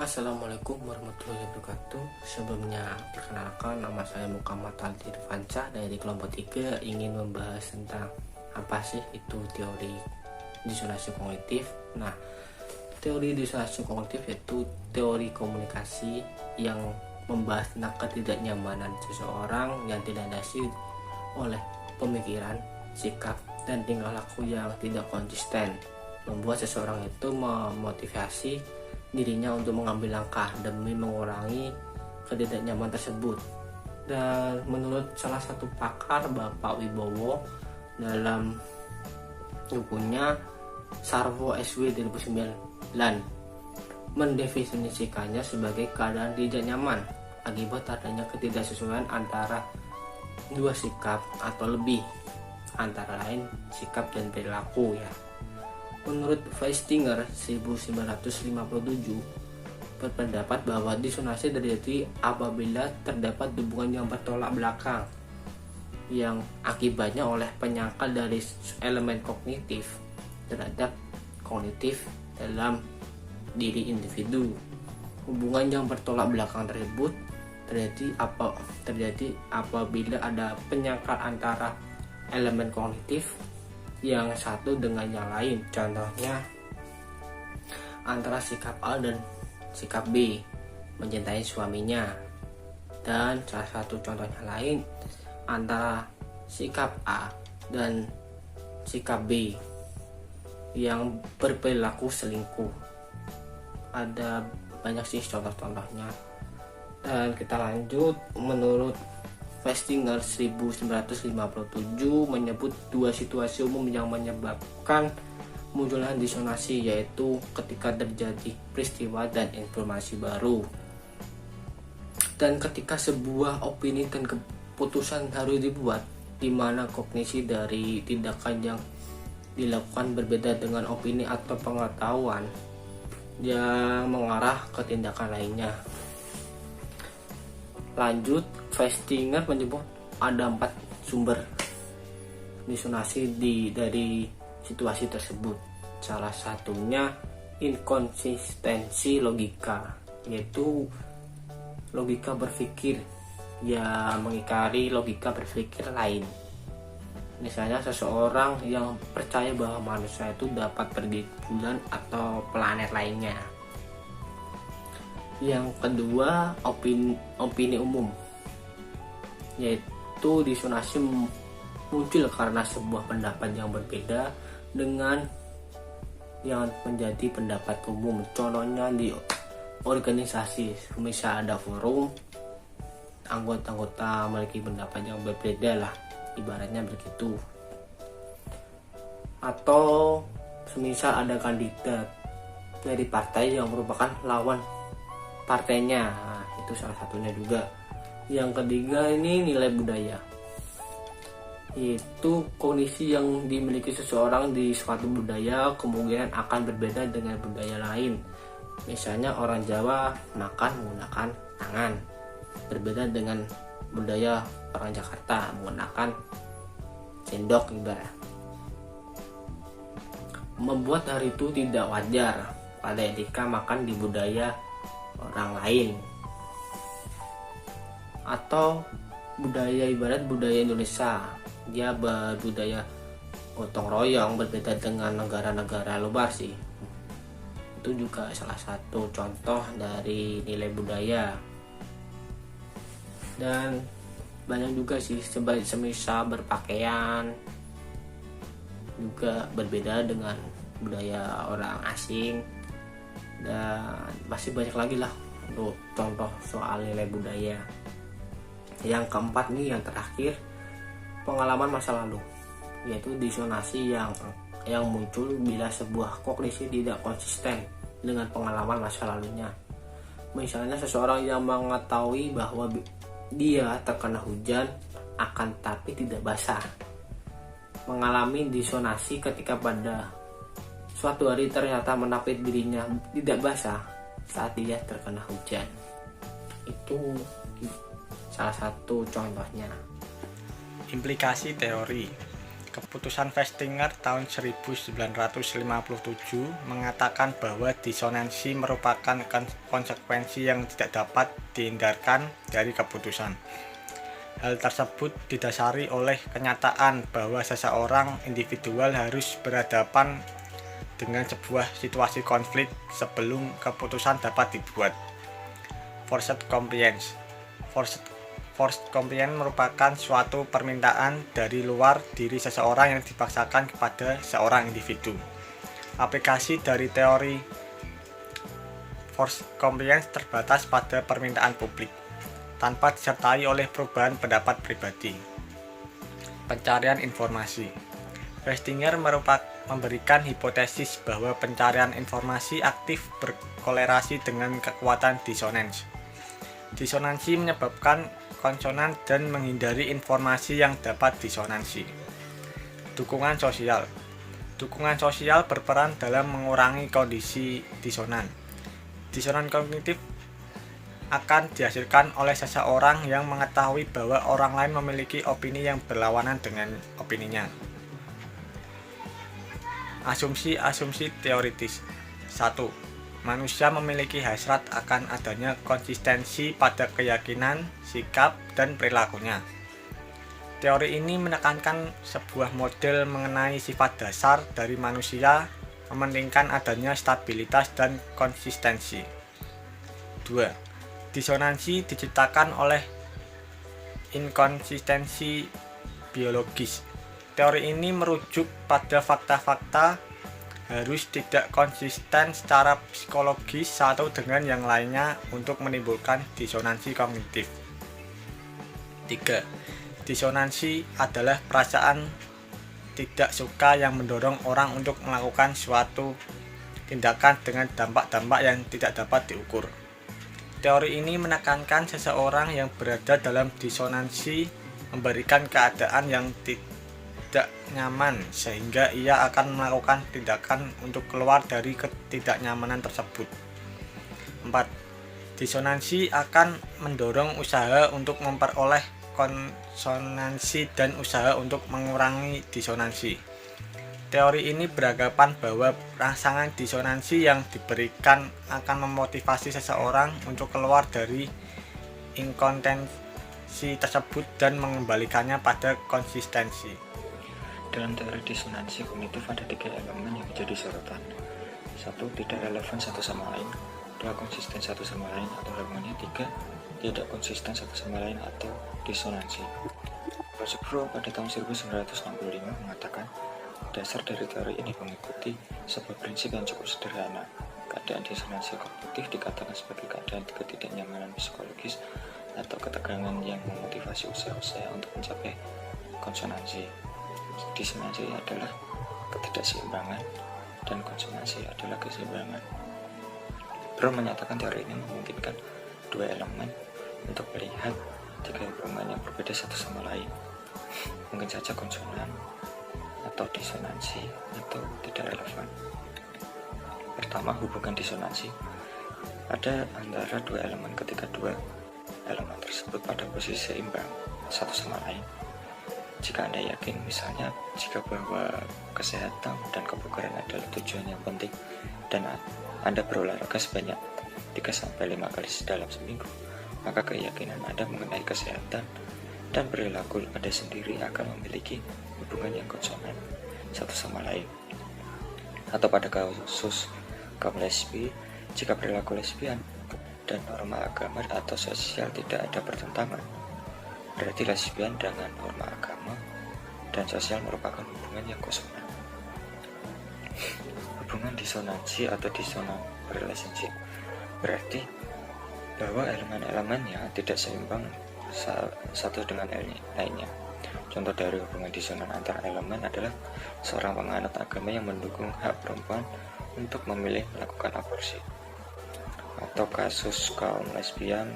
Assalamualaikum warahmatullahi wabarakatuh. Sebelumnya perkenalkan, nama saya Muhammad Aldir Fanca dari kelompok 3, ingin membahas tentang apa sih itu teori disonansi kognitif. Nah, teori disonansi kognitif yaitu teori komunikasi yang membahas tentang ketidaknyamanan seseorang yang dilandasi oleh pemikiran, sikap, dan tingkah laku yang tidak konsisten, membuat seseorang itu memotivasi dirinya untuk mengambil langkah demi mengurangi ketidaknyamanan tersebut. Dan menurut salah satu pakar, Bapak Wibowo, dalam bukunya Sarwo SW 2009 mendefinisikannya sebagai keadaan tidak nyaman akibat adanya ketidaksesuaian antara dua sikap atau lebih, antara lain sikap dan perilaku ya. Menurut Feistinger 1957 berpendapat bahwa disonansi terjadi apabila terdapat hubungan yang bertolak belakang yang akibatnya oleh penyangkal dari elemen kognitif terhadap kognitif dalam diri individu. Hubungan yang bertolak belakang tersebut terjadi apabila ada penyangkal antara elemen kognitif yang satu dengan yang lain. Contohnya antara sikap A dan sikap B mencintai suaminya, dan salah satu contohnya lain antara sikap A dan sikap B yang berperilaku selingkuh. Ada banyak sih contoh-contohnya, dan kita lanjut. Menurut Feistinger 1957 menyebut dua situasi umum yang menyebabkan munculnya disonansi, yaitu ketika terjadi peristiwa dan informasi baru, dan ketika sebuah opini dan keputusan harus dibuat, di mana kognisi dari tindakan yang dilakukan berbeda dengan opini atau pengetahuan yang mengarah ke tindakan lainnya. Lanjut, Feistinger menyebut ada 4 sumber disonansi dari situasi tersebut. Salah satunya inkonsistensi logika, yaitu logika berpikir yang mengingkari logika berpikir lain. Misalnya seseorang yang percaya bahwa manusia itu dapat pergi ke bulan atau planet lainnya. Yang kedua, opini umum, yaitu disonansi muncul karena sebuah pendapat yang berbeda dengan yang menjadi pendapat umum. Contohnya di organisasi, misal ada forum, anggota-anggota memiliki pendapat yang berbeda lah, ibaratnya begitu. Atau semisal ada kandidat dari partai yang merupakan lawan partainya, nah, itu salah satunya juga. Yang ketiga ini nilai budaya, yaitu kondisi yang dimiliki seseorang di suatu budaya kemungkinan akan berbeda dengan budaya lain. Misalnya orang Jawa makan menggunakan tangan, berbeda dengan budaya orang Jakarta menggunakan sendok ibarat. Membuat hal itu tidak wajar pada etika makan di budaya orang lain. Atau budaya ibarat budaya Indonesia, dia berbudaya gotong royong, berbeda dengan negara-negara luar sih. Itu juga salah satu contoh dari nilai budaya. Dan banyak juga sih, semisal berpakaian juga berbeda dengan budaya orang asing, dan masih banyak lagi lah untuk contoh soal nilai budaya. Yang keempat nih, yang terakhir, pengalaman masa lalu, yaitu disonansi yang muncul bila sebuah kognisi tidak konsisten dengan pengalaman masa lalunya. Misalnya seseorang yang mengetahui bahwa dia terkena hujan akan tapi tidak basah, mengalami disonansi ketika pada suatu hari ternyata menapis dirinya tidak basah saat dia terkena hujan. Itu salah satu contohnya. Implikasi teori. Keputusan Festinger tahun 1957 mengatakan bahwa disonansi merupakan konsekuensi yang tidak dapat dihindarkan dari keputusan. Hal tersebut didasari oleh kenyataan bahwa seseorang individual harus berhadapan dengan sebuah situasi konflik sebelum keputusan dapat dibuat. Forced compliance. Forced compliance merupakan suatu permintaan dari luar diri seseorang yang dipaksakan kepada seorang individu. Aplikasi dari teori forced compliance terbatas pada permintaan publik, tanpa disertai oleh perubahan pendapat pribadi. Pencarian informasi. Festinger memberikan hipotesis bahwa pencarian informasi aktif berkolerasi dengan kekuatan disonans. Disonansi menyebabkan konsonan dan menghindari informasi yang dapat disonansi. Dukungan sosial. Dukungan sosial berperan dalam mengurangi kondisi disonan. Disonan kognitif akan dihasilkan oleh seseorang yang mengetahui bahwa orang lain memiliki opini yang berlawanan dengan opininya. Asumsi-asumsi teoritis. 1. Manusia memiliki hasrat akan adanya konsistensi pada keyakinan, sikap, dan perilakunya. Teori ini menekankan sebuah model mengenai sifat dasar dari manusia, mementingkan adanya stabilitas dan konsistensi. 2. Disonansi diciptakan oleh inkonsistensi biologis. Teori ini merujuk pada fakta-fakta harus tidak konsisten secara psikologis satu dengan yang lainnya untuk menimbulkan disonansi kognitif. 3. Disonansi adalah perasaan tidak suka yang mendorong orang untuk melakukan suatu tindakan dengan dampak-dampak yang tidak dapat diukur. Teori ini menekankan seseorang yang berada dalam disonansi memberikan keadaan yang tidak nyaman sehingga ia akan melakukan tindakan untuk keluar dari ketidaknyamanan tersebut. 4. Disonansi akan mendorong usaha untuk memperoleh konsonansi dan usaha untuk mengurangi disonansi. Teori ini beranggapan bahwa rangsangan disonansi yang diberikan akan memotivasi seseorang untuk keluar dari inkonsistensi tersebut dan mengembalikannya pada konsistensi. Dalam teori disonansi kognitif ada 3 elemen yang menjadi sorotan. 1. Tidak relevan satu sama lain. 2. Konsisten satu sama lain atau harmoni. 3. Tidak konsisten satu sama lain atau disonansi. Rosebrough pada tahun 1965 mengatakan, dasar dari teori ini mengikuti sebuah prinsip yang cukup sederhana. Keadaan disonansi kognitif dikatakan sebagai keadaan ketidaknyamanan psikologis atau ketegangan yang memotivasi usaha-usaha untuk mencapai konsonansi. Disonansi adalah ketidakseimbangan dan konsonansi adalah keseimbangan. Brown menyatakan teori ini memungkinkan dua elemen untuk melihat tiga hubungan yang berbeda satu sama lain. Mungkin saja konsonan atau disonansi atau tidak relevan. Pertama, hubungan disonansi ada antara dua elemen ketika dua elemen tersebut pada posisi seimbang satu sama lain. Jika Anda yakin, misalnya, jika bahwa kesehatan dan kebugaran adalah tujuan yang penting dan Anda berolahraga sebanyak 3-5 kali dalam seminggu, maka keyakinan Anda mengenai kesehatan dan perilaku Anda sendiri akan memiliki hubungan yang konsonan satu sama lain. Atau pada kasus kaum lesbi, jika perilaku lesbian dan norma agama atau sosial tidak ada pertentangan, berarti lesbian dengan norma agama dan sosial merupakan hubungan yang konsonan. Hubungan disonansi atau dissonant relationship berarti bahwa elemen-elemennya tidak seimbang satu dengan lainnya. Contoh dari hubungan disonan antar elemen adalah seorang penganut agama yang mendukung hak perempuan untuk memilih melakukan aborsi, atau kasus kaum lesbian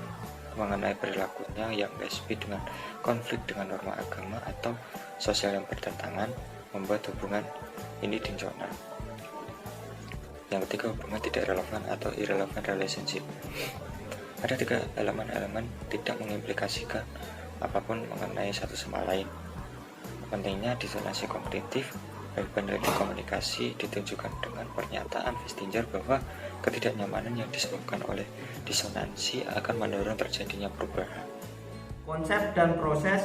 mengenai perilakunya yang lesbi dengan konflik dengan norma agama atau sosial yang bertentangan membuat hubungan ini dissonan. Yang ketiga, hubungan tidak relevan atau irrelevant relationship. Ada tiga elemen-elemen tidak mengimplikasikan apapun mengenai satu sama lain. Pentingnya disonansi kognitif bagi peneliti komunikasi ditunjukkan dengan pernyataan Festinger bahwa ketidaknyamanan yang disebabkan oleh disonansi akan mendorong terjadinya perubahan. Konsep dan proses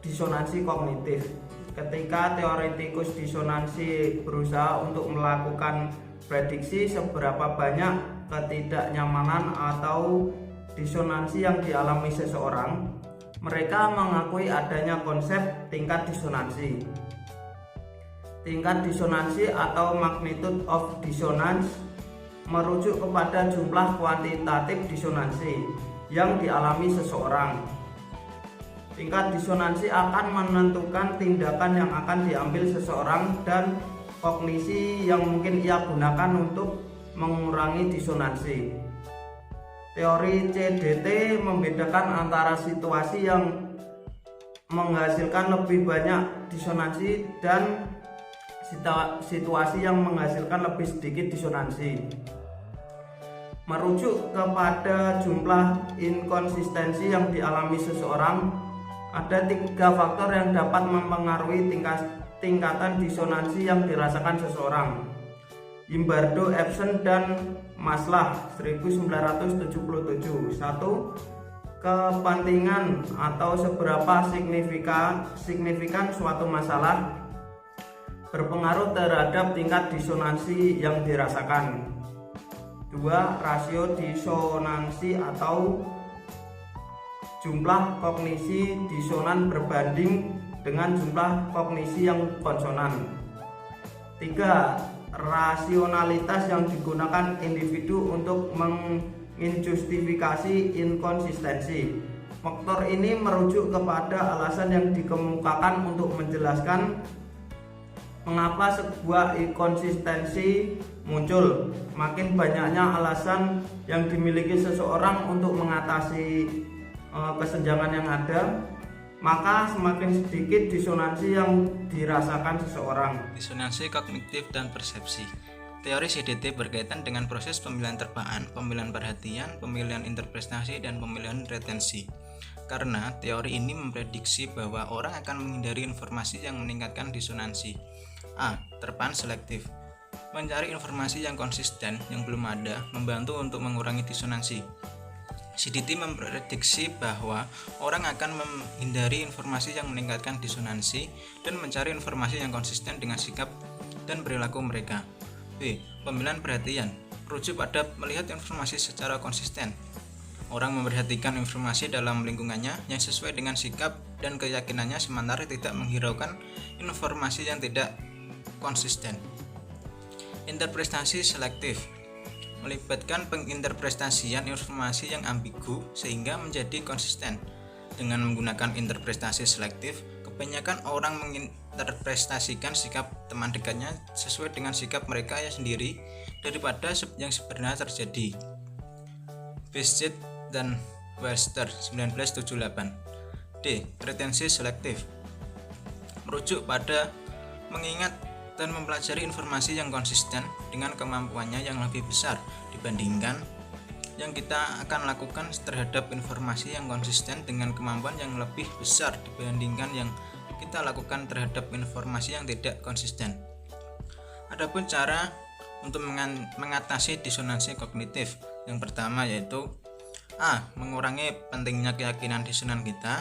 disonansi kognitif. Ketika teoretikus disonansi berusaha untuk melakukan prediksi seberapa banyak ketidaknyamanan atau disonansi yang dialami seseorang, mereka mengakui adanya konsep tingkat disonansi. Tingkat disonansi atau magnitude of dissonance merujuk kepada jumlah kuantitatif disonansi yang dialami seseorang. Tingkat disonansi akan menentukan tindakan yang akan diambil seseorang dan kognisi yang mungkin ia gunakan untuk mengurangi disonansi. Teori CDT membedakan antara situasi yang menghasilkan lebih banyak disonansi dan situasi yang menghasilkan lebih sedikit disonansi. Merujuk kepada jumlah inkonsistensi yang dialami seseorang, ada 3 faktor yang dapat mempengaruhi tingkatan disonansi yang dirasakan seseorang. Zimbardo, Epson, dan Maslach 1977. 1. Kepentingan atau seberapa signifikan suatu masalah berpengaruh terhadap tingkat disonansi yang dirasakan. 2. Rasio disonansi atau jumlah kognisi disonan berbanding dengan jumlah kognisi yang konsonan. 3. Rasionalitas yang digunakan individu untuk menginjustifikasi inkonsistensi. Faktor ini merujuk kepada alasan yang dikemukakan untuk menjelaskan mengapa sebuah inkonsistensi muncul. Makin banyaknya alasan yang dimiliki seseorang untuk mengatasi kesenjangan yang ada, maka semakin sedikit disonansi yang dirasakan seseorang. Disonansi kognitif dan persepsi. Teori CDT berkaitan dengan proses pemilihan terpaan, pemilihan perhatian, pemilihan interpretasi, dan pemilihan retensi. Karena teori ini memprediksi bahwa orang akan menghindari informasi yang meningkatkan disonansi. A. Terpaan selektif. Mencari informasi yang konsisten yang belum ada membantu untuk mengurangi disonansi. CDT memprediksi bahwa orang akan menghindari informasi yang meningkatkan disonansi dan mencari informasi yang konsisten dengan sikap dan perilaku mereka. B. Pemilihan perhatian. Merujuk pada melihat informasi secara konsisten. Orang memperhatikan informasi dalam lingkungannya yang sesuai dengan sikap dan keyakinannya sementara tidak menghiraukan informasi yang tidak konsisten. Interpretasi selektif. Melibatkan penginterpretasian informasi yang ambigu sehingga menjadi konsisten. Dengan menggunakan interpretasi selektif, kebanyakan orang menginterpretasikan sikap teman dekatnya sesuai dengan sikap mereka sendiri daripada yang sebenarnya terjadi. Bestjet dan Wester 1978. D. Retensi selektif. Merujuk pada mengingat dan mempelajari informasi yang konsisten dengan kemampuannya yang lebih besar dibandingkan yang kita akan lakukan terhadap informasi yang konsisten dengan kemampuan yang lebih besar dibandingkan yang kita lakukan terhadap informasi yang tidak konsisten. Adapun cara untuk mengatasi disonansi kognitif, yang pertama yaitu A. Mengurangi pentingnya keyakinan disonan kita.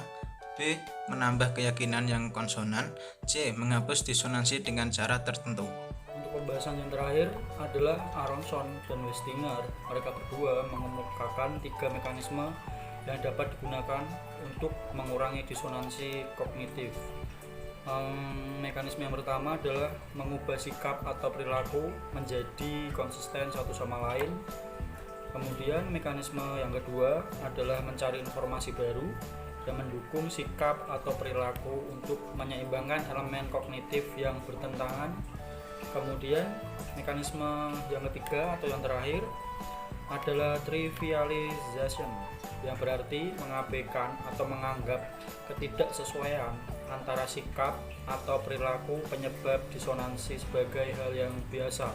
B. Menambah keyakinan yang konsonan. C. Menghapus disonansi dengan cara tertentu. Untuk pembahasan yang terakhir adalah Aronson dan Westinger. Mereka berdua mengemukakan 3 mekanisme yang dapat digunakan untuk mengurangi disonansi kognitif. Mekanisme yang pertama adalah mengubah sikap atau perilaku menjadi konsisten satu sama lain. Kemudian mekanisme yang kedua adalah mencari informasi baru dan mendukung sikap atau perilaku untuk menyeimbangkan elemen kognitif yang bertentangan. Kemudian mekanisme yang ketiga atau yang terakhir adalah trivialization, yang berarti mengabaikan atau menganggap ketidaksesuaian antara sikap atau perilaku penyebab disonansi sebagai hal yang biasa.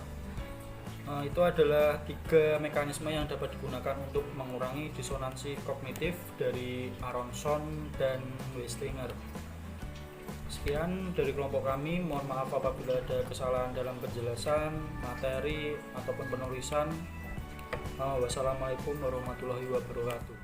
Itu adalah 3 mekanisme yang dapat digunakan untuk mengurangi disonansi kognitif dari Aronson dan Westinger. Sekian dari kelompok kami. Mohon maaf apabila ada kesalahan dalam penjelasan, materi, ataupun penulisan. Wassalamualaikum warahmatullahi wabarakatuh.